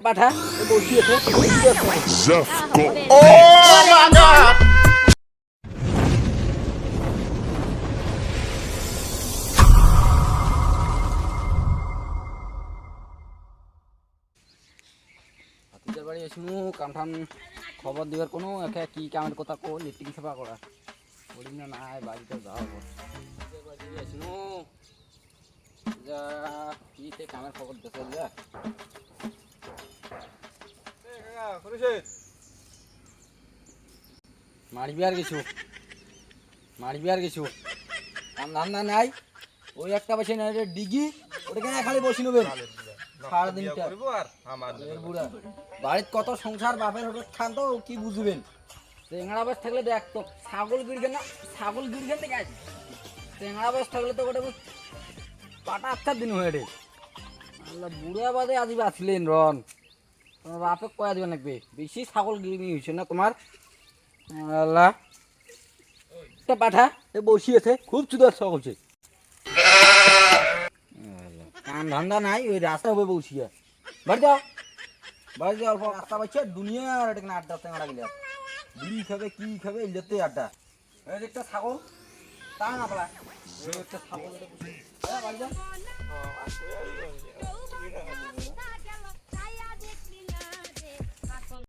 পাঠা বসিয়েছে Zefco. Oh my God! হাতিদের বাড়ি এসনু কামঠান খবর দিবার কোনো একে কি কামের কথা কো লিটিং সেবা করা বলি না নাই বাড়িতে যাও হাতিদের বাড়ি এসনু যা কিতে কামের খবর দেছে যা মারবি আর কিছু কাম ধান্দা নাই ওই একটা বসে না ডিগি ওটা কেন খালি বসি নেবেন সারাদিনটা বুড়া বাড়ির কত সংসার বাপের হোটেল খান তো কি বুঝবেন টেংরা বাস থাকলে দেখ তো ছাগল গিরগেন না ছাগল গিরগেন থেকে আছে টেংরা বাস থাকলে তো ওটা পাটা আচ্ছার দিন হয়ে রে আল্লাহ বুড়া বাদে আজি বাঁচলেন রন তোমার বাপে কয়া দিবেন লাগবে বেশি ছাগল গিরগি হয়েছে না তোমার আল্লাহ পাঠা এ বসিয়েছে খুব চুদার শখ হচ্ছে কাম ধান্দা নাই ওই রাস্তা হবে বসিয়া বাড়ি যাও অল্প রাস্তা পাচ্ছে দুনিয়ার এটা কিনা আড্ডা টেঙাড়া গেলে বিড়ি খাবে কি খাবে এলেতে আড্ডা এই একটা ছাগল তা না পালা একটা ছাগল বাড়ি যাও